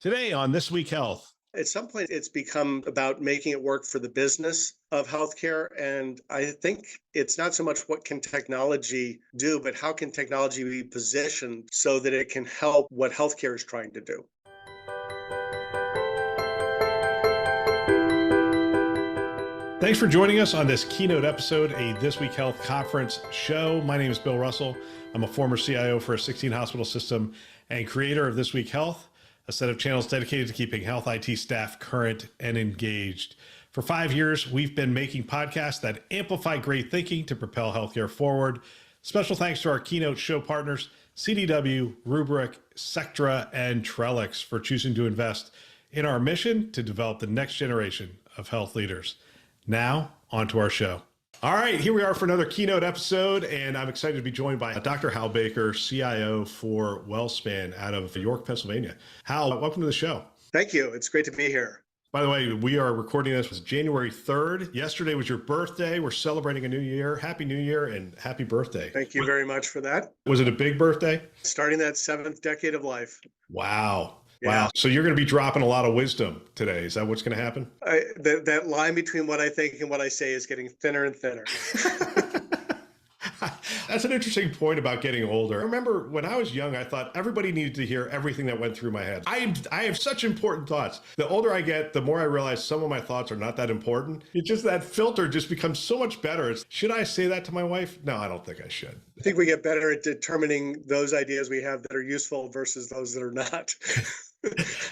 Today on This Week Health. At some point, it's become about making it work for the business of healthcare. And I think it's not so much what can technology do, but how can technology be positioned so that it can help what healthcare is trying to do. Thanks for joining us on this Keynote episode, a This Week Health conference show. My name is Bill Russell. I'm a former CIO for a 16-hospital system and creator of This Week Health, a set of channels dedicated to keeping health IT staff current and engaged. For 5 years, we've been making podcasts that amplify great thinking to propel healthcare forward. Special thanks to our Keynote show partners, CDW, Rubrik, Sectra, and Trellix for choosing to invest in our mission to develop the next generation of health leaders. Now, on to our show. All right, here we are for another Keynote episode, and I'm excited to be joined by Dr. Hal Baker, CIO for Wellspan out of York, Pennsylvania. Hal, welcome to the show. Thank you. It's great to be here. By the way, we are recording this January 3rd. Yesterday was your birthday. We're celebrating a new year. Happy New Year and happy birthday. Thank you very much for that. Was it a big birthday? Starting that 7th decade of life. Wow. Yeah. Wow. So you're going to be dropping a lot of wisdom today. Is that what's going to happen? That line between what I think and what I say is getting thinner and thinner. That's an interesting point about getting older. I remember when I was young, I thought everybody needed to hear everything that went through my head. I have such important thoughts. The older I get, the more I realize some of my thoughts are not that important. It's just that filter just becomes so much better. Should I say that to my wife? No, I don't think I should. I think we get better at determining those ideas we have that are useful versus those that are not.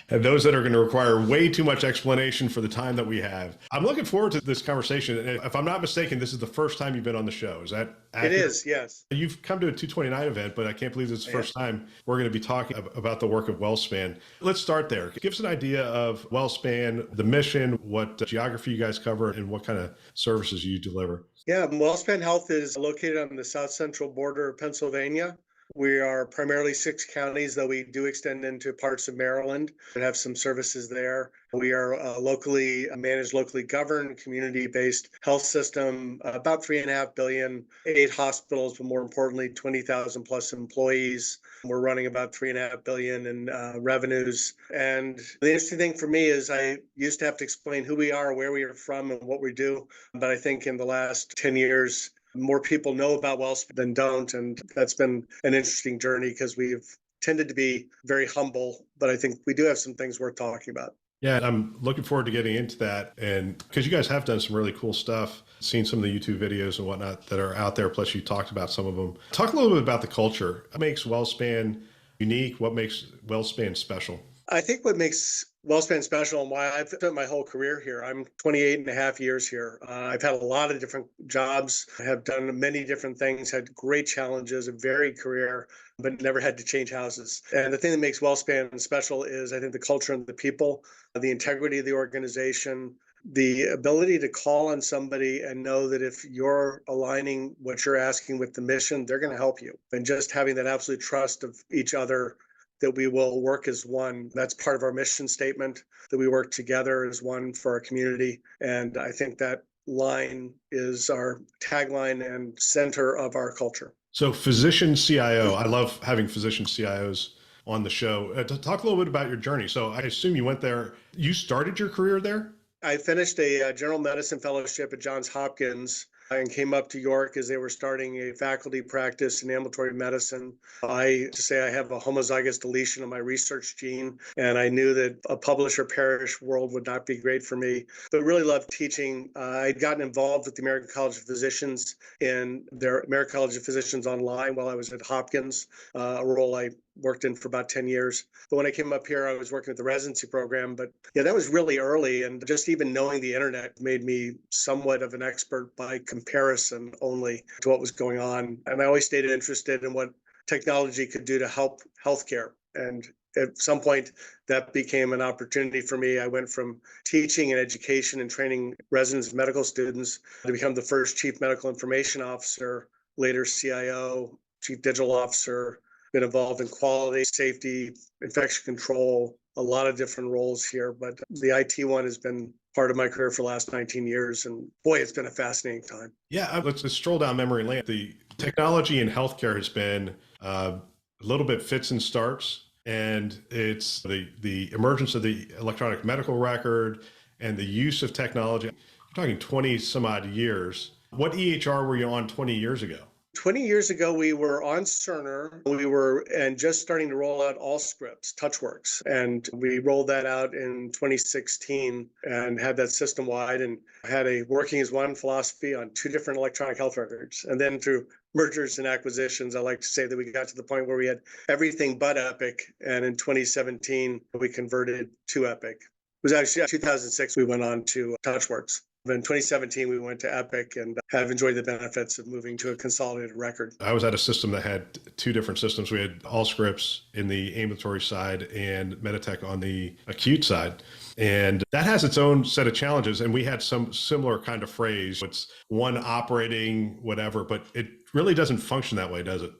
And those that are going to require way too much explanation for the time that we have. I'm looking forward to this conversation. And if I'm not mistaken, this is the first time you've been on the show. Is that accurate? It is, yes. You've come to a 229 event, but I can't believe this is the first time we're going to be talking about the work of Wellspan. Let's start there. Give us an idea of Wellspan, the mission, what geography you guys cover, and what kind of services you deliver. Yeah, Wellspan Health is located on the south central border of Pennsylvania. We are primarily 6 counties, though we do extend into parts of Maryland and have some services there. We are a locally managed, locally governed, community-based health system, about $3.5 billion, 8 hospitals, but more importantly, 20,000 plus employees. We're running about $3.5 billion in revenues. And the interesting thing for me is I used to have to explain who we are, where we are from, and what we do. But I think in the last 10 years, more people know about Wellspan than don't. And that's been an interesting journey because we've tended to be very humble, but I think we do have some things worth talking about. Yeah, I'm looking forward to getting into that. And because you guys have done some really cool stuff, seen some of the YouTube videos and whatnot that are out there, plus you talked about some of them. Talk a little bit about the culture. What makes Wellspan unique? What makes Wellspan special? I think what makes Wellspan special and why I've spent my whole career here. I'm 28 and a half years here. I've had a lot of different jobs. I have done many different things, had great challenges, a varied career, but never had to change houses. And the thing that makes Wellspan special is I think the culture and the people, the integrity of the organization, the ability to call on somebody and know that if you're aligning what you're asking with the mission, they're going to help you. And just having that absolute trust of each other that we will work as one. That's part of our mission statement, that we work together as one for our community. And I think that line is our tagline and center of our culture. So physician CIO, I love having physician CIOs on the show. To talk a little bit about your journey. So I assume you went there, you started your career there? I finished a general medicine fellowship at Johns Hopkins and came up to York as they were starting a faculty practice in ambulatory medicine. I have a homozygous deletion of my research gene, and I knew that a publisher perish world would not be great for me, but really loved teaching. I'd gotten involved with the American College of Physicians in their American College of Physicians online while I was at Hopkins, a role I worked in for about 10 years. But when I came up here, I was working with the residency program. But yeah, that was really early. And just even knowing the internet made me somewhat of an expert by comparison only to what was going on. And I always stayed interested in what technology could do to help healthcare. And at some point, that became an opportunity for me. I went from teaching and education and training residents and medical students to become the first chief medical information officer, later CIO, chief digital officer, been involved in quality, safety, infection control, a lot of different roles here. But the IT one has been part of my career for the last 19 years. And boy, it's been a fascinating time. Yeah, let's stroll down memory lane. The technology in healthcare has been a little bit fits and starts. And it's the emergence of the electronic medical record and the use of technology. You're talking 20 some odd years. What EHR were you on 20 years ago? 20 years ago, we were on Cerner. We were and just starting to roll out Allscripts, TouchWorks. And we rolled that out in 2016 and had that system wide and had a working as one philosophy on two different electronic health records. And then through mergers and acquisitions, I like to say that we got to the point where we had everything but Epic. And in 2017, we converted to Epic. It was actually 2006, we went on to TouchWorks. In 2017, we went to Epic and have enjoyed the benefits of moving to a consolidated record. I was at a system that had two different systems. We had Allscripts in the ambulatory side and Meditech on the acute side. And that has its own set of challenges. And we had some similar kind of phrase. It's one operating whatever, but it really doesn't function that way, does it?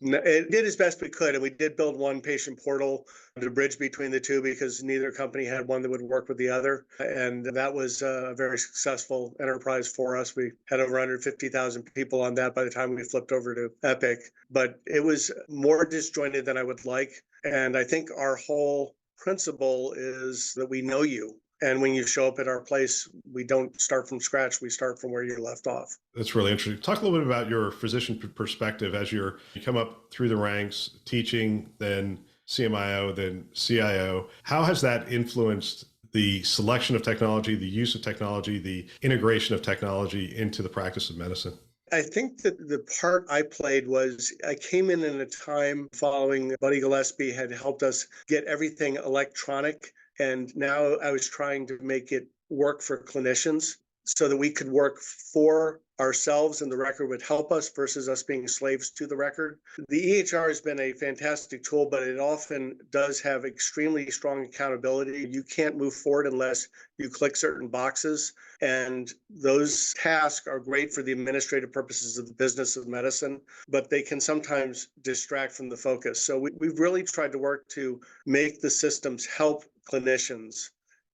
It did as best we could, and we did build one patient portal to bridge between the two because neither company had one that would work with the other. And that was a very successful enterprise for us. We had over 150,000 people on that by the time we flipped over to Epic, but it was more disjointed than I would like. And I think our whole principle is that we know you. And when you show up at our place, we don't start from scratch. We start from where you left off. That's really interesting. Talk a little bit about your physician perspective as you come up through the ranks, teaching, then CMIO, then CIO. How has that influenced the selection of technology, the use of technology, the integration of technology into the practice of medicine? I think that the part I played was I came in a time following Buddy Gillespie had helped us get everything electronic. And now I was trying to make it work for clinicians so that we could work for ourselves and the record would help us versus us being slaves to the record. The EHR has been a fantastic tool, but it often does have extremely strong accountability. You can't move forward unless you click certain boxes. And those tasks are great for the administrative purposes of the business of medicine, but they can sometimes distract from the focus. So we've really tried to work to make the systems help clinicians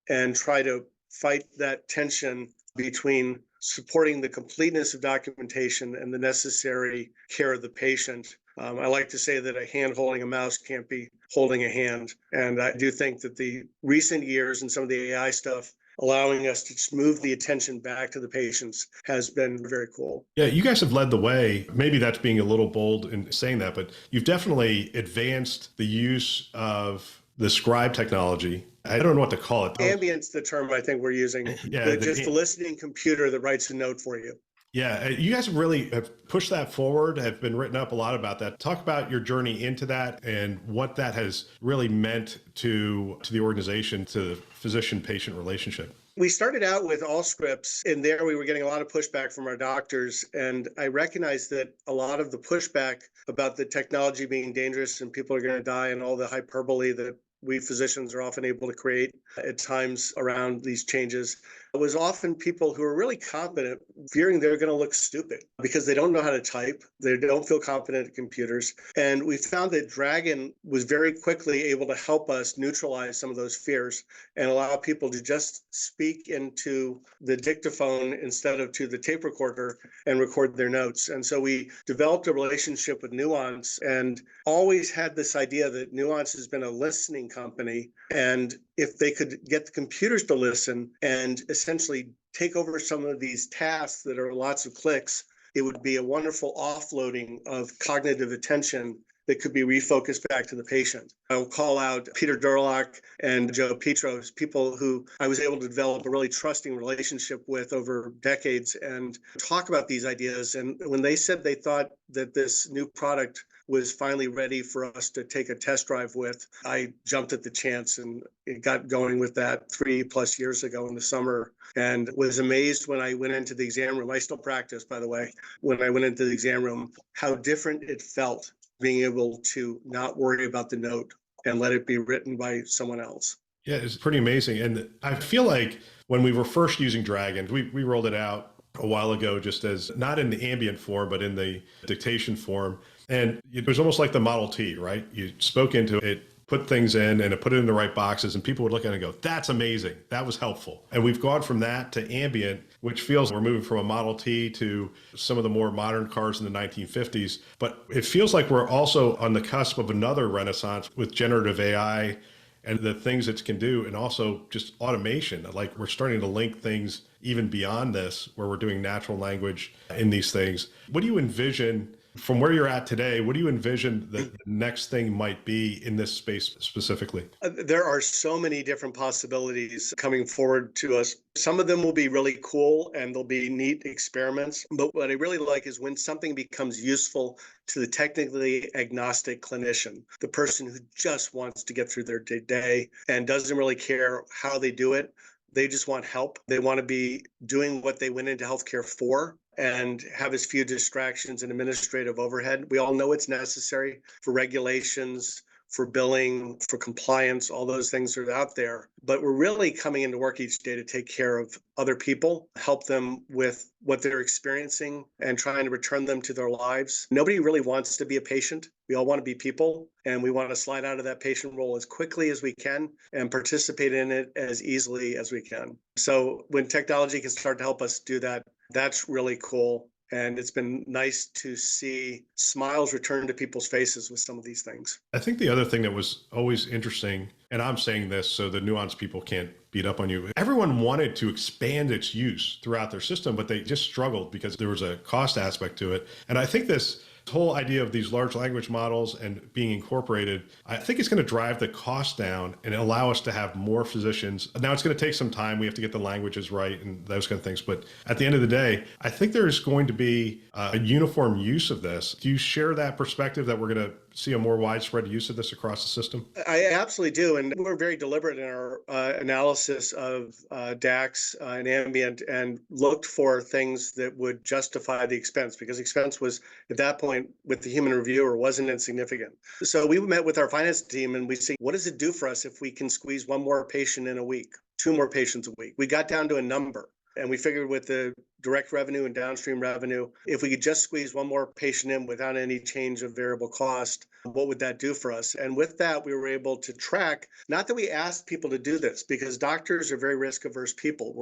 and try to fight that tension between supporting the completeness of documentation and the necessary care of the patient. I like to say that a hand holding a mouse can't be holding a hand. And I do think that the recent years and some of the AI stuff allowing us to just move the attention back to the patients has been very cool. Yeah, you guys have led the way. Maybe that's being a little bold in saying that, but you've definitely advanced the use of the scribe technology. I don't know what to call it. Ambient's the term I think we're using. Yeah, just the listening computer that writes a note for you. Yeah, you guys really have pushed that forward, have been written up a lot about that. Talk about your journey into that and what that has really meant to the organization, to the physician-patient relationship. We started out with Allscripts, and there we were getting a lot of pushback from our doctors. And I recognized that a lot of the pushback about the technology being dangerous and people are going to die and all the hyperbole that we physicians are often able to create at times around these changes was often people who are really competent fearing they're going to look stupid because they don't know how to type. They don't feel competent at computers. And we found that Dragon was very quickly able to help us neutralize some of those fears and allow people to just speak into the dictaphone instead of to the tape recorder and record their notes. And so we developed a relationship with Nuance and always had this idea that Nuance has been a listening company. And if they could get the computers to listen and essentially take over some of these tasks that are lots of clicks, it would be a wonderful offloading of cognitive attention that could be refocused back to the patient. I'll call out Peter Durlock and Joe Petros, people who I was able to develop a really trusting relationship with over decades and talk about these ideas. And when they said they thought that this new product was finally ready for us to take a test drive with, I jumped at the chance and it got going with that 3+ years ago in the summer and was amazed when I went into the exam room. I still practice, by the way, when I went into the exam room, how different it felt being able to not worry about the note and let it be written by someone else. Yeah, it's pretty amazing. And I feel like when we were first using Dragon, we rolled it out a while ago, just as not in the ambient form, but in the dictation form. And it was almost like the Model T, right? You spoke into it, put things in and it put it in the right boxes, and people would look at it and go, that's amazing. That was helpful. And we've gone from that to ambient, which feels we're moving from a Model T to some of the more modern cars in the 1950s. But it feels like we're also on the cusp of another renaissance with generative AI and the things it can do, and also just automation. Like we're starting to link things even beyond this, where we're doing natural language in these things. What do you envision from where you're at today? What do you envision the next thing might be in this space specifically? There are so many different possibilities coming forward to us. Some of them will be really cool and they'll be neat experiments. But what I really like is when something becomes useful to the technically agnostic clinician, the person who just wants to get through their day and doesn't really care how they do it. They just want help. They want to be doing what they went into healthcare for and have as few distractions and administrative overhead. We all know it's necessary for regulations, for billing, for compliance, all those things are out there. But we're really coming into work each day to take care of other people, help them with what they're experiencing and trying to return them to their lives. Nobody really wants to be a patient. We all want to be people, and we want to slide out of that patient role as quickly as we can and participate in it as easily as we can. So when technology can start to help us do that, that's really cool. And it's been nice to see smiles return to people's faces with some of these things. I think the other thing that was always interesting, and I'm saying this so the nuanced people can't beat up on you, everyone wanted to expand its use throughout their system, but they just struggled because there was a cost aspect to it. And I think this whole idea of these large language models and being incorporated, I think it's going to drive the cost down and allow us to have more physicians. Now, it's going to take some time. We have to get the languages right and those kind of things. But at the end of the day, I think there is going to be a uniform use of this. Do you share that perspective that we're going to see a more widespread use of this across the system? I absolutely do. And we're very deliberate in our analysis of DAX and ambient and looked for things that would justify the expense, because expense was at that point with the human reviewer wasn't insignificant. So we met with our finance team and we see, what does it do for us if we can squeeze one more patient in a week, two more patients a week? We got down to a number. And we figured with the direct revenue and downstream revenue, if we could just squeeze one more patient in without any change of variable cost, what would that do for us? And with that, we were able to track, not that we asked people to do this, because doctors are very risk averse people.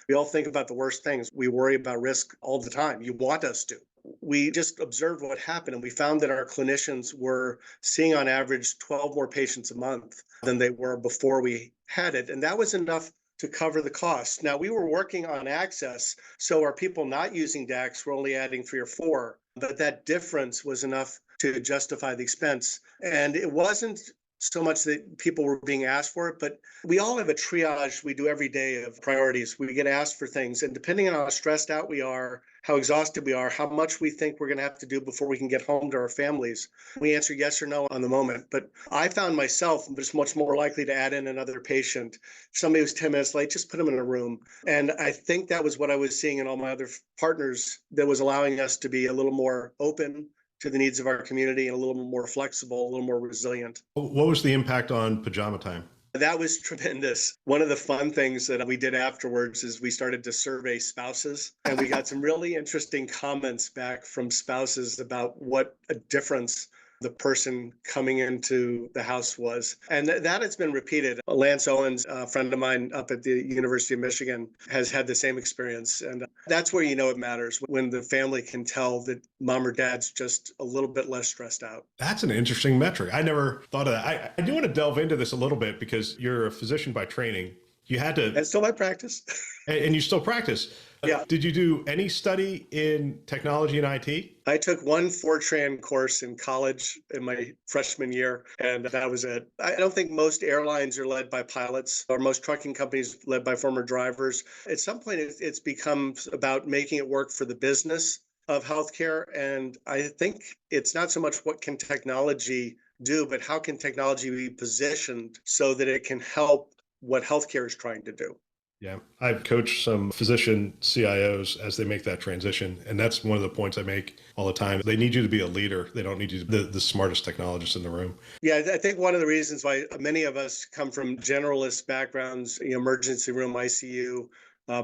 We all think about the worst things. We worry about risk all the time. You want us to. We just observed what happened, and we found that our clinicians were seeing on average 12 more patients a month than they were before we had it. And that was enough to cover the cost. Now, we were working on access, so our people not using DAX were only adding 3 or 4, but that difference was enough to justify the expense. And it wasn't so much that people were being asked for it, but we all have a triage we do every day of priorities. We get asked for things, and depending on how stressed out we are, how exhausted we are, how much we think we're going to have to do before we can get home to our families, we answer yes or no on the moment. But I found myself just much more likely to add in another patient. If somebody was 10 minutes late, just put them in a room. And I think that was what I was seeing in all my other partners that was allowing us to be a little more open to the needs of our community and a little more flexible, a little more resilient. What was the impact on pajama time? That was tremendous. One of the fun things that we did afterwards is we started to survey spouses, and we got some really interesting comments back from spouses about what a difference the person coming into the house was. And that has been repeated. Lance Owens, a friend of mine up at the University of Michigan, has had the same experience. And that's where you know it matters, when the family can tell that mom or dad's just a little bit less stressed out. That's an interesting metric. I never thought of that. I do want to delve into this a little bit because you're a physician by training. You had to. That's still my practice. And you still practice. Yeah. Did you do any study in technology and IT? I took one Fortran course in college in my freshman year, and that was it. I don't think most airlines are led by pilots, or most trucking companies led by former drivers. At some point, it's become about making it work for the business of healthcare. And I think it's not so much what can technology do, but how can technology be positioned so that it can help what healthcare is trying to do. Yeah, I've coached some physician CIOs as they make that transition. And that's one of the points I make all the time. They need you to be a leader. They don't need you to be the smartest technologist in the room. Yeah, I think one of the reasons why many of us come from generalist backgrounds, emergency room, ICU,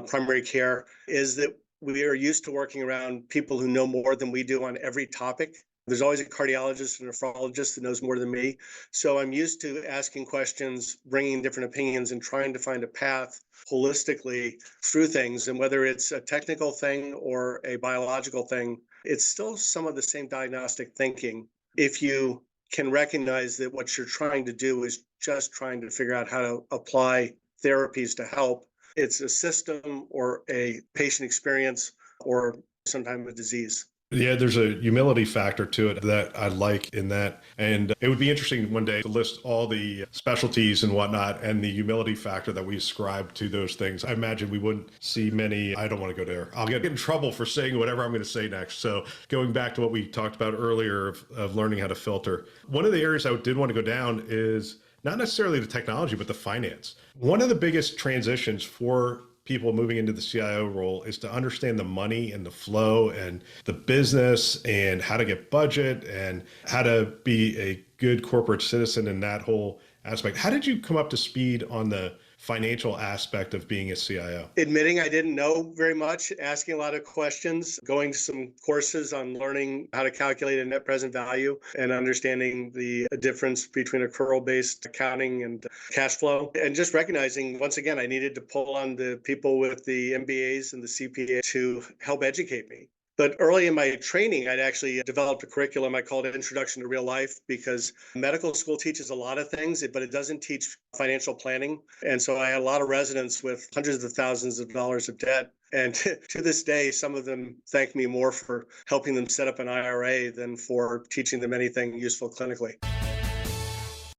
primary care, is that we are used to working around people who know more than we do on every topic. There's always a cardiologist and nephrologist that knows more than me. So I'm used to asking questions, bringing different opinions, and trying to find a path holistically through things. And whether it's a technical thing or a biological thing, it's still some of the same diagnostic thinking. If you can recognize that what you're trying to do is just trying to figure out how to apply therapies to help, it's a system or a patient experience or sometimes a disease. Yeah, there's a humility factor to it that I like in that. And it would be interesting one day to list all the specialties and whatnot and the humility factor that we ascribe to those things. I imagine we wouldn't see many. I don't want to go there. I'll get in trouble for saying whatever I'm going to say next. So going back to what we talked about earlier of learning how to filter, one of the areas I did want to go down is not necessarily the technology, but the finance. One of the biggest transitions for people moving into the CIO role is to understand the money and the flow and the business and how to get budget and how to be a good corporate citizen in that whole aspect. How did you come up to speed on the financial aspect of being a CIO? Admitting I didn't know very much, asking a lot of questions, going to some courses on learning how to calculate a net present value and understanding the difference between accrual-based accounting and cash flow. And just recognizing, once again, I needed to pull on the people with the MBAs and the CPA to help educate me. But early in my training, I'd actually developed a curriculum I called Introduction to Real Life, because medical school teaches a lot of things, but it doesn't teach financial planning. And so I had a lot of residents with hundreds of thousands of dollars of debt. And to this day, some of them thank me more for helping them set up an IRA than for teaching them anything useful clinically.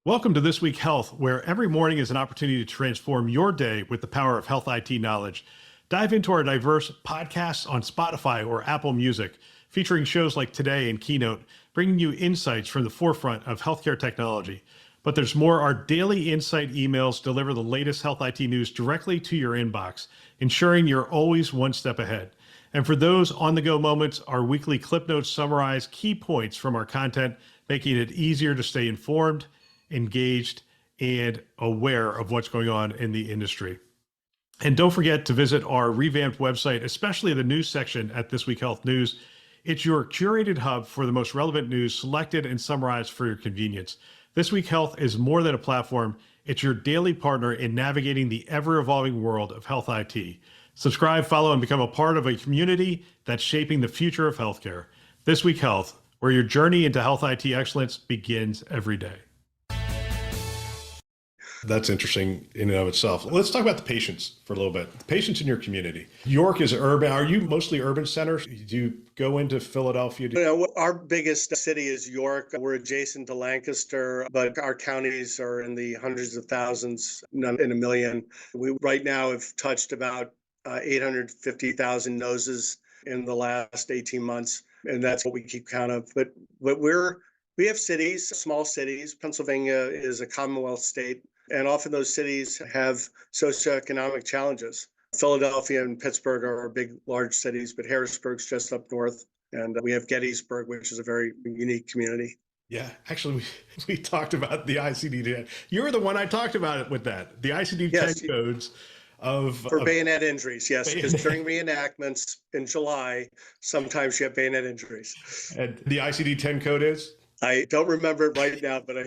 Welcome to This Week Health, where every morning is an opportunity to transform your day with the power of health IT knowledge. Dive into our diverse podcasts on Spotify or Apple Music, featuring shows like Today and Keynote, bringing you insights from the forefront of healthcare technology. But there's more. Our daily insight emails deliver the latest health IT news directly to your inbox, ensuring you're always one step ahead. And for those on-the-go moments, our weekly clip notes summarize key points from our content, making it easier to stay informed, engaged, and aware of what's going on in the industry. And don't forget to visit our revamped website, especially the news section at This Week Health News. It's your curated hub for the most relevant news selected and summarized for your convenience. This Week Health is more than a platform. It's your daily partner in navigating the ever-evolving world of health IT. Subscribe, follow, and become a part of a community that's shaping the future of healthcare. This Week Health, where your journey into health IT excellence begins every day. That's interesting in and of itself. Let's talk about the patients for a little bit. The patients in your community. York is urban. Are you mostly urban centers? Do you go into Philadelphia? Our biggest city is York. We're adjacent to Lancaster, but our counties are in the hundreds of thousands, none in a million. We right now have touched about 850,000 noses in the last 18 months, and that's what we keep count of. But we have cities, small cities. Pennsylvania is a Commonwealth state. And often those cities have socioeconomic challenges. Philadelphia and Pittsburgh are our big, large cities, but Harrisburg's just up north. And we have Gettysburg, which is a very unique community. Yeah, actually, we talked about the ICD-10. You were the one I talked about it with that. The ICD-10 codes for bayonet injuries, yes, because during reenactments in July, sometimes you have bayonet injuries. And the ICD-10 code is? I don't remember it right now, but I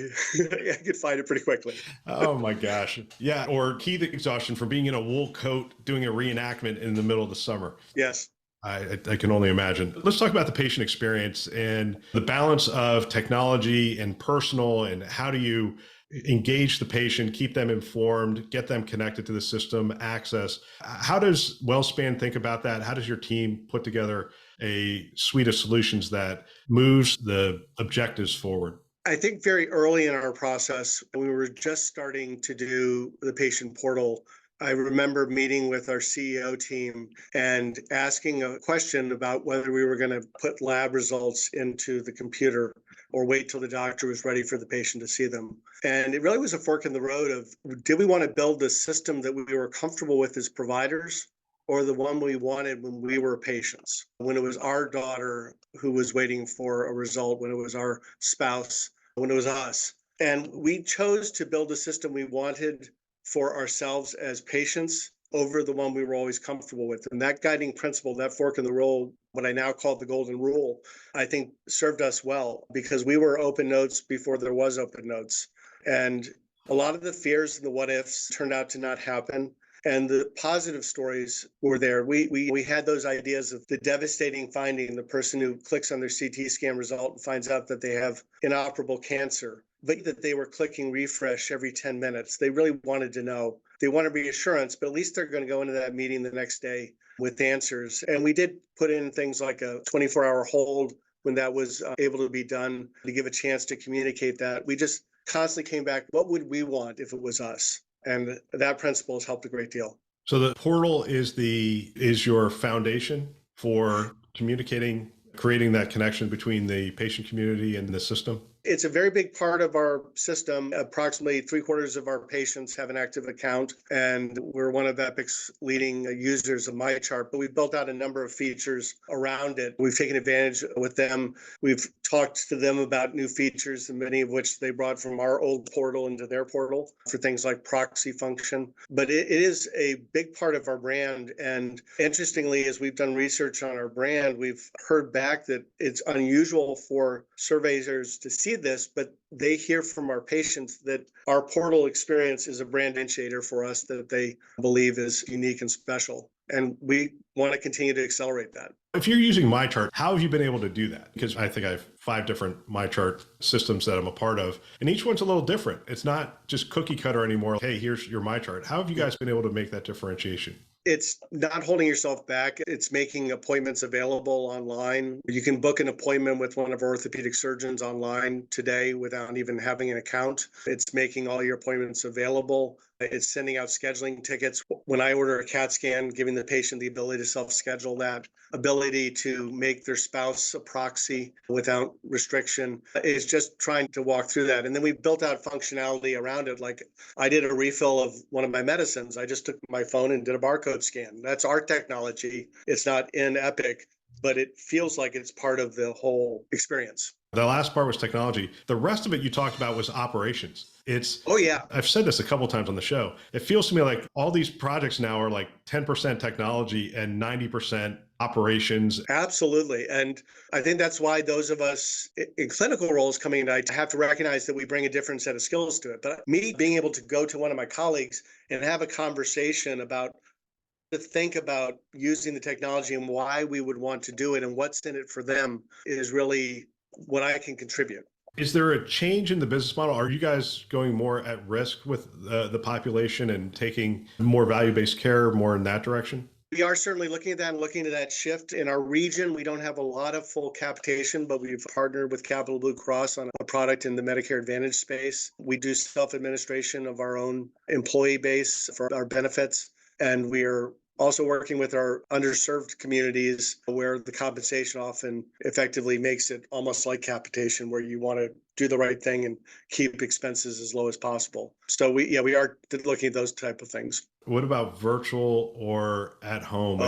could find it pretty quickly. Oh my gosh. Yeah. Or heat exhaustion from being in a wool coat doing a reenactment in the middle of the summer. Yes. I can only imagine. Let's talk about the patient experience and the balance of technology and personal, and how do you engage the patient, keep them informed, get them connected to the system, access. How does Wellspan think about that? How does your team put together a suite of solutions that moves the objectives forward? I think very early in our process, we were just starting to do the patient portal. I remember meeting with our CEO team and asking a question about whether we were going to put lab results into the computer or wait till the doctor was ready for the patient to see them. And it really was a fork in the road of, did we want to build the system that we were comfortable with as providers, or the one we wanted when we were patients, when it was our daughter who was waiting for a result, when it was our spouse, when it was us. And we chose to build a system we wanted for ourselves as patients over the one we were always comfortable with. And that guiding principle, that fork in the road, what I now call the golden rule, I think served us well because we were open notes before there was open notes. And a lot of the fears and the what ifs turned out to not happen. And the positive stories were there. We had those ideas of the devastating finding, the person who clicks on their CT scan result and finds out that they have inoperable cancer, but that they were clicking refresh every 10 minutes. They really wanted to know. They wanted reassurance, but at least they're going to go into that meeting the next day with answers. And we did put in things like a 24-hour hold when that was able to be done to give a chance to communicate that. We just constantly came back, what would we want if it was us? And that principle has helped a great deal. So the portal is your foundation for communicating, creating that connection between the patient community and the system? It's a very big part of our system. Approximately 3/4 of our patients have an active account, and we're one of Epic's leading users of MyChart, but we've built out a number of features around it. We've taken advantage with them. We've talked to them about new features, and many of which they brought from our old portal into their portal for things like proxy function. But it is a big part of our brand. And interestingly, as we've done research on our brand, we've heard back that it's unusual for surveyors to see this, but they hear from our patients that our portal experience is a brand differentiator for us that they believe is unique and special. And we want to continue to accelerate that. If you're using MyChart, how have you been able to do that? Because I think I have 5 different MyChart systems that I'm a part of, and each one's a little different. It's not just cookie cutter anymore. Hey, here's your MyChart. How have you guys been able to make that differentiation? It's not holding yourself back. It's making appointments available online. You can book an appointment with one of our orthopedic surgeons online today without even having an account. It's making all your appointments available. It's sending out scheduling tickets. When I order a CAT scan, giving the patient the ability to self-schedule that, ability to make their spouse a proxy without restriction, is just trying to walk through that. And then we've built out functionality around it. Like I did a refill of one of my medicines. I just took my phone and did a barcode scan. That's our technology. It's not in Epic, but it feels like it's part of the whole experience. The last part was technology. The rest of it you talked about was operations. Oh yeah. I've said this a couple of times on the show. It feels to me like all these projects now are like 10% technology and 90% operations. Absolutely. And I think that's why those of us in clinical roles coming in, I have to recognize that we bring a different set of skills to it. But me being able to go to one of my colleagues and have a conversation about to think about using the technology and why we would want to do it and what's in it for them is really what I can contribute. Is there a change in the business model? Are you guys going more at risk with the population and taking more value-based care more in that direction? We are certainly looking at that and looking at that shift. In our region, we don't have a lot of full capitation, but we've partnered with Capital Blue Cross on a product in the Medicare Advantage space. We do self-administration of our own employee base for our benefits, and we are also working with our underserved communities where the compensation often effectively makes it almost like capitation, where you want to do the right thing and keep expenses as low as possible. So we are looking at those type of things. What about virtual or at home?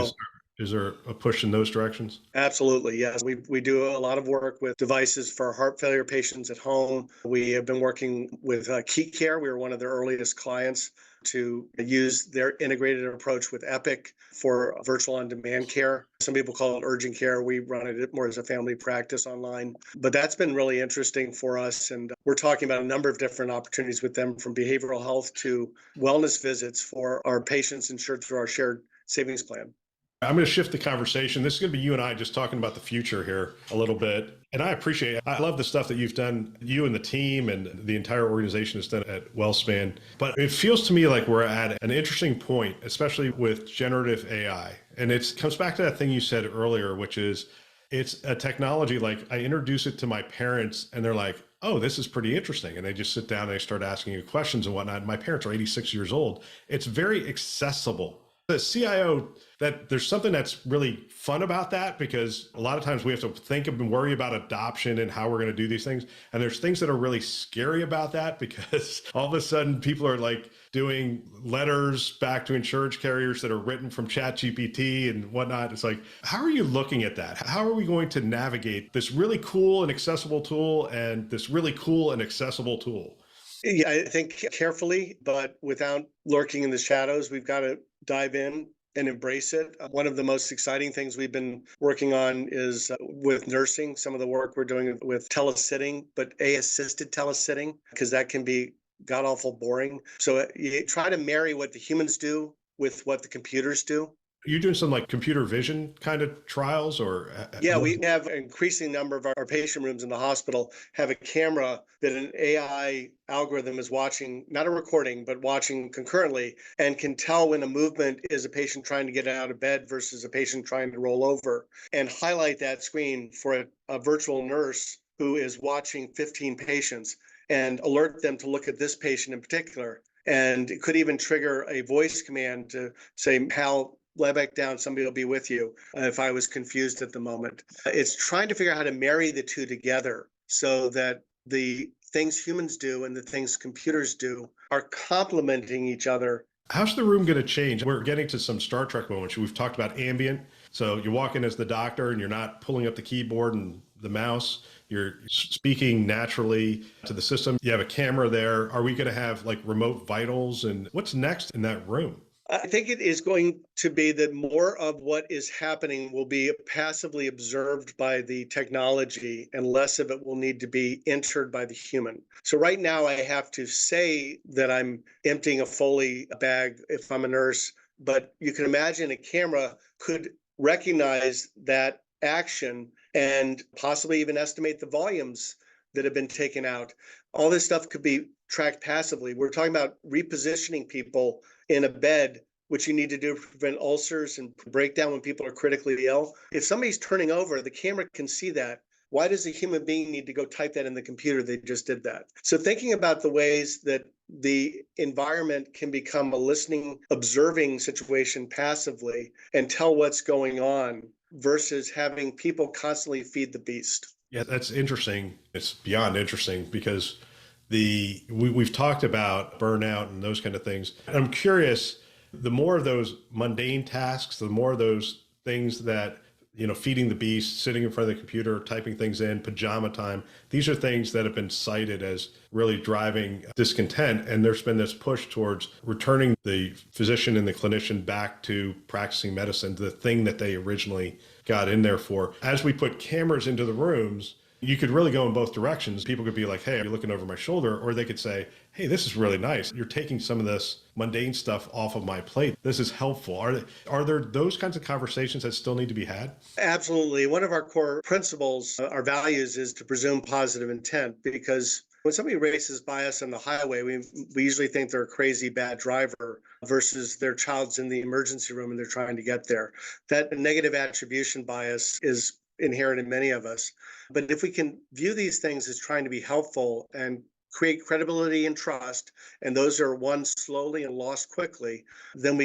Is there a push in those directions? Absolutely, yes. We do a lot of work with devices for heart failure patients at home. We have been working with Key Care. We were one of their earliest clients to use their integrated approach with Epic for virtual on-demand care. Some people call it urgent care. We run it more as a family practice online. But that's been really interesting for us. And we're talking about a number of different opportunities with them, from behavioral health to wellness visits for our patients insured through our shared savings plan. I'm going to shift the conversation. This is going to be you and I just talking about the future here a little bit. And I appreciate it. I love the stuff that you've done, you and the team and the entire organization has done at Wellspan. But it feels to me like we're at an interesting point, especially with generative AI. And it comes back to that thing you said earlier, which is it's a technology. Like I introduce it to my parents and they're like, oh, this is pretty interesting. And they just sit down and they start asking you questions and whatnot. My parents are 86 years old. It's very accessible. The CIO, that there's something that's really fun about that, because a lot of times we have to think of and worry about adoption and how we're going to do these things. And there's things that are really scary about that, because all of a sudden people are like doing letters back to insurance carriers that are written from ChatGPT and whatnot. It's like, how are you looking at that? How are we going to navigate this really cool and accessible tool and this really cool and accessible tool? Yeah, I think carefully, but without lurking in the shadows. We've got to dive in, and embrace it. One of the most exciting things we've been working on is with nursing, some of the work we're doing with telesitting, but assisted telesitting, because that can be god awful boring. So you try to marry what the humans do with what the computers do. You're doing some like computer vision kind of trials or? Yeah, we have an increasing number of our patient rooms in the hospital have a camera that an AI algorithm is watching, not a recording, but watching concurrently, and can tell when a movement is a patient trying to get out of bed versus a patient trying to roll over, and highlight that screen for a virtual nurse who is watching 15 patients and alert them to look at this patient in particular. And it could even trigger a voice command to say, Hal, lay back down, somebody will be with you, if I was confused at the moment. It's trying to figure out how to marry the two together so that the things humans do and the things computers do are complementing each other. How's the room going to change? We're getting to some Star Trek moments. We've talked about ambient. So you walk in as the doctor and you're not pulling up the keyboard and the mouse. You're speaking naturally to the system. You have a camera there. Are we going to have like remote vitals? And what's next in that room? I think it is going to be that more of what is happening will be passively observed by the technology and less of it will need to be entered by the human. So right now I have to say that I'm emptying a Foley bag if I'm a nurse, but you can imagine a camera could recognize that action and possibly even estimate the volumes that have been taken out. All this stuff could be tracked passively. We're talking about repositioning people in a bed, which you need to do to prevent ulcers and breakdown when people are critically ill. If somebody's turning over, the camera can see that. Why does a human being need to go type that in the computer? They just did that. So thinking about the ways that the environment can become a listening, observing situation passively and tell what's going on versus having people constantly feed the beast. Yeah, that's interesting. It's beyond interesting because we've talked about burnout and those kind of things. I'm curious, the more of those mundane tasks, the more of those things that, feeding the beast, sitting in front of the computer, typing things in, pajama time, these are things that have been cited as really driving discontent. And there's been this push towards returning the physician and the clinician back to practicing medicine, the thing that they originally got in there for. As we put cameras into the rooms, you could really go in both directions. People could be like, hey, are you looking over my shoulder? Or they could say, hey, this is really nice. You're taking some of this mundane stuff off of my plate. This is helpful. Are there those kinds of conversations that still need to be had? Absolutely. One of our core principles, our values, is to presume positive intent, because when somebody races by us on the highway, we usually think they're a crazy bad driver versus their child's in the emergency room and they're trying to get there. That negative attribution bias is inherent in many of us. But if we can view these things as trying to be helpful and create credibility and trust, and those are won slowly and lost quickly, then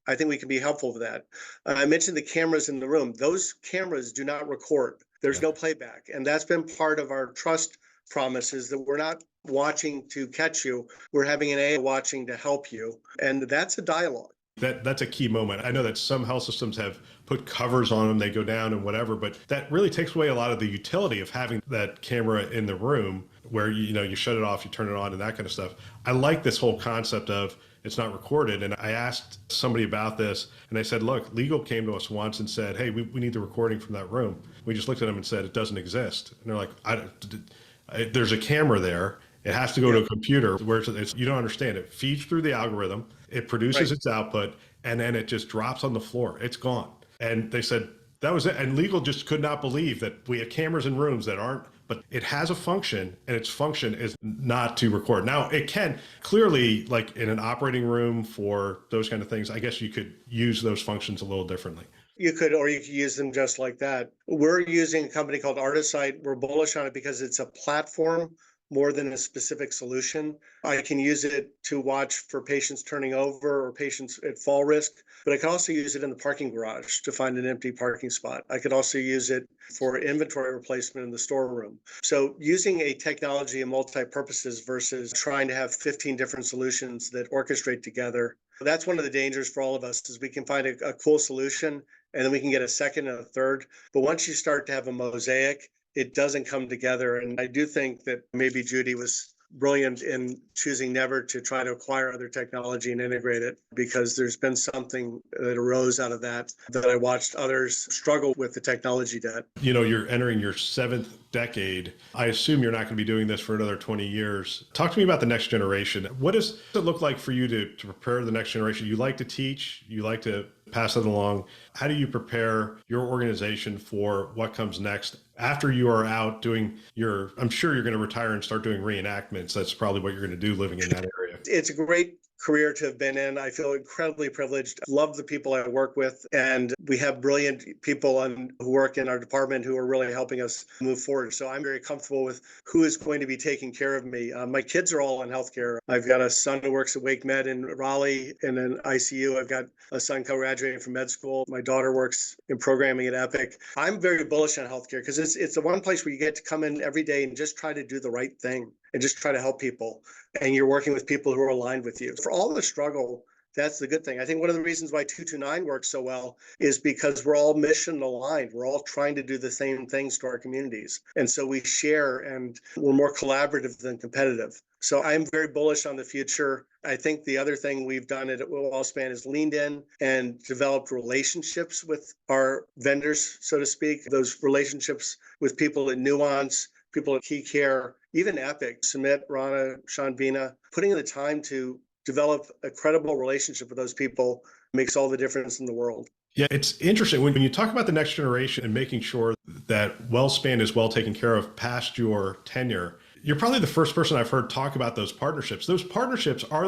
I think we can be helpful with that. I mentioned the cameras in the room. Those cameras do not record. There's no playback. And that's been part of our trust promises, that we're not watching to catch you. We're having an AI watching to help you. And that's a dialogue. That's a key moment. I know that some health systems have put covers on them, they go down and whatever, but that really takes away a lot of the utility of having that camera in the room where you shut it off, you turn it on and that kind of stuff. I like this whole concept of it's not recorded. And I asked somebody about this and they said, look, legal came to us once and said, hey, we need the recording from that room. We just looked at them and said, it doesn't exist. And they're like, there's a camera there. It has to go to a computer where you don't understand. It feeds through the algorithm, it produces its output, and then it just drops on the floor. It's gone. And they said that was it. And legal just could not believe that we have cameras in rooms that aren't, but it has a function, and its function is not to record. Now, it can clearly, like in an operating room for those kind of things, I guess you could use those functions a little differently. You could use them just like that. We're using a company called Artisight. We're bullish on it because it's a platform more than a specific solution. I can use it to watch for patients turning over or patients at fall risk, but I can also use it in the parking garage to find an empty parking spot. I could also use it for inventory replacement in the storeroom. So using a technology in multi-purposes versus trying to have 15 different solutions that orchestrate together. That's one of the dangers for all of us, is we can find a cool solution and then we can get a second and a third. But once you start to have a mosaic, it doesn't come together. And I do think that maybe Judy was brilliant in choosing never to try to acquire other technology and integrate it, because there's been something that arose out of that I watched others struggle with the technology debt. You're entering your seventh decade. I assume you're not going to be doing this for another 20 years. Talk to me about the next generation. What does it look like for you to prepare the next generation? You like to teach, you like to pass it along. How do you prepare your organization for what comes next after you are out doing I'm sure you're going to retire and start doing reenactments. That's probably what you're going to do living in that area. It's a great career to have been in. I feel incredibly privileged. Love the people I work with, and we have brilliant people who work in our department who are really helping us move forward. So I'm very comfortable with who is going to be taking care of me. My kids are all in healthcare. I've got a son who works at Wake Med in Raleigh in an ICU. I've got a son graduating from med school. My daughter works in programming at Epic. I'm very bullish on healthcare because it's the one place where you get to come in every day and just try to do the right thing and just try to help people. And you're working with people who are aligned with you. For all the struggle, that's the good thing. I think one of the reasons why 229 works so well is because we're all mission aligned. We're all trying to do the same things to our communities. And so we share, and we're more collaborative than competitive. So I'm very bullish on the future. I think the other thing we've done at Wellspan is leaned in and developed relationships with our vendors, so to speak, those relationships with people at Nuance, people at Key Care, even Epic, Sumit, Rana, Shanvina, putting in the time to develop a credible relationship with those people makes all the difference in the world. Yeah, it's interesting when you talk about the next generation and making sure that WellSpan is well taken care of past your tenure. You're probably the first person I've heard talk about those partnerships. Those partnerships are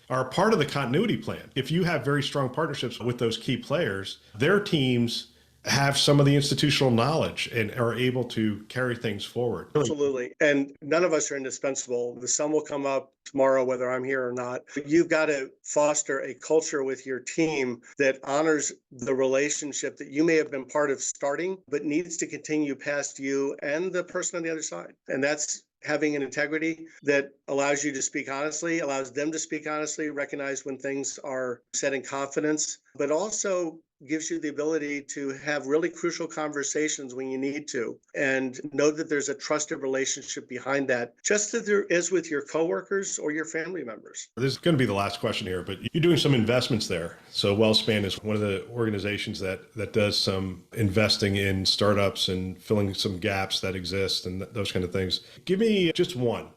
are part of the continuity plan. If you have very strong partnerships with those key players, their teams have some of the institutional knowledge and are able to carry things forward. Absolutely. And none of us are indispensable. The sun will come up tomorrow, whether I'm here or not. But you've got to foster a culture with your team that honors the relationship that you may have been part of starting, but needs to continue past you and the person on the other side. And that's having an integrity that allows you to speak honestly, allows them to speak honestly, recognize when things are said in confidence, but also gives you the ability to have really crucial conversations when you need to, and know that there's a trusted relationship behind that, just as there is with your coworkers or your family members. This is going to be the last question here, but you're doing some investments there. So WellSpan is one of the organizations that does some investing in startups and filling some gaps that exist and those kind of things. Give me just one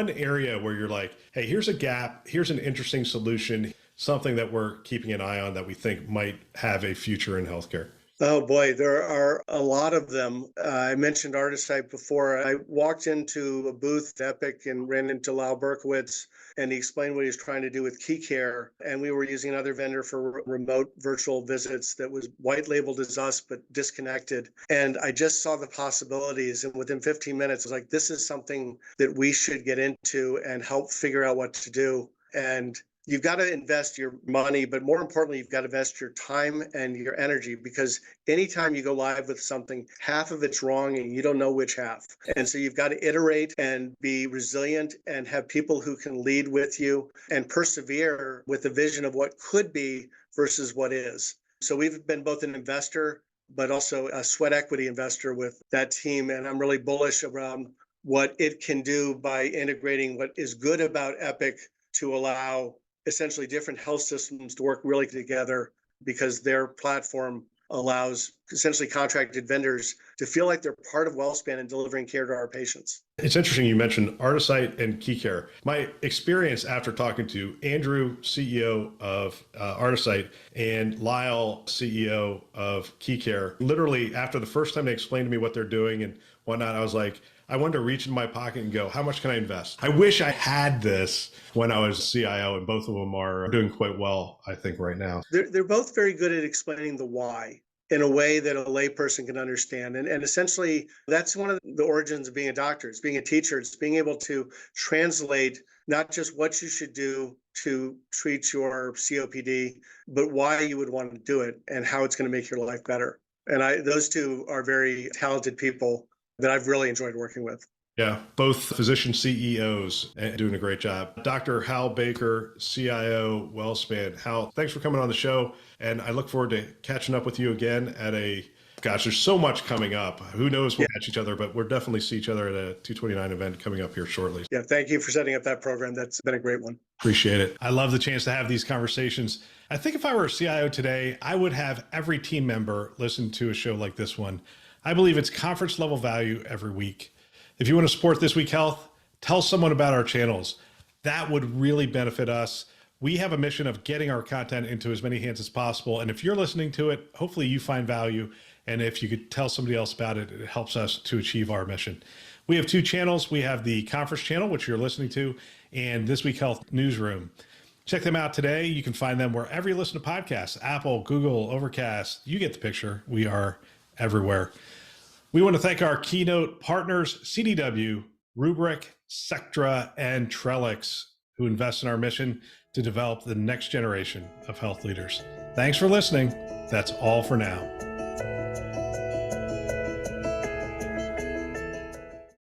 area where you're like, hey, here's a gap, here's an interesting solution, something that we're keeping an eye on that we think might have a future in healthcare? Oh boy, there are a lot of them. I mentioned Artisight before. I walked into a booth at Epic and ran into Lal Berkowitz, and he explained what he was trying to do with Key Care. And we were using another vendor for remote virtual visits that was white labeled as us, but disconnected. And I just saw the possibilities. And within 15 minutes, I was like, this is something that we should get into and help figure out what to do. And you've got to invest your money, but more importantly, you've got to invest your time and your energy, because anytime you go live with something, half of it's wrong and you don't know which half. And so you've got to iterate and be resilient and have people who can lead with you and persevere with the vision of what could be versus what is. So we've been both an investor, but also a sweat equity investor with that team. And I'm really bullish around what it can do by integrating what is good about Epic to allow essentially different health systems to work really together, because their platform allows essentially contracted vendors to feel like they're part of WellSpan and delivering care to our patients. It's interesting you mentioned Artisight and Key Care. My experience after talking to Andrew, CEO of Artisight, and Lyle, CEO of Key Care, literally after the first time they explained to me what they're doing and whatnot, I was like, I wanted to reach in my pocket and go, how much can I invest? I wish I had this when I was CIO, and both of them are doing quite well, I think, right now. They're both very good at explaining the why in a way that a layperson can understand. And essentially, that's one of the origins of being a doctor. It's being a teacher. It's being able to translate not just what you should do to treat your COPD, but why you would want to do it and how it's going to make your life better. And those two are very talented people that I've really enjoyed working with. Yeah, both physician CEOs and doing a great job. Dr. Hal Baker, CIO, WellSpan. Hal, thanks for coming on the show. And I look forward to catching up with you again at a Gosh, there's so much coming up. Who knows we'll catch each other, but we'll definitely see each other at a 229 event coming up here shortly. Yeah, thank you for setting up that program. That's been a great one. Appreciate it. I love the chance to have these conversations. I think if I were a CIO today, I would have every team member listen to a show like this one. I believe it's conference level value every week. If you want to support This Week Health, tell someone about our channels. That would really benefit us. We have a mission of getting our content into as many hands as possible. And if you're listening to it, hopefully you find value. And if you could tell somebody else about it, it helps us to achieve our mission. We have two channels. We have the conference channel, which you're listening to, and This Week Health Newsroom. Check them out today. You can find them wherever you listen to podcasts, Apple, Google, Overcast. You get the picture. We are everywhere. We want to thank our Keynote partners, CDW, Rubrik, Sectra, and Trellix, who invest in our mission to develop the next generation of health leaders. Thanks for listening. That's all for now.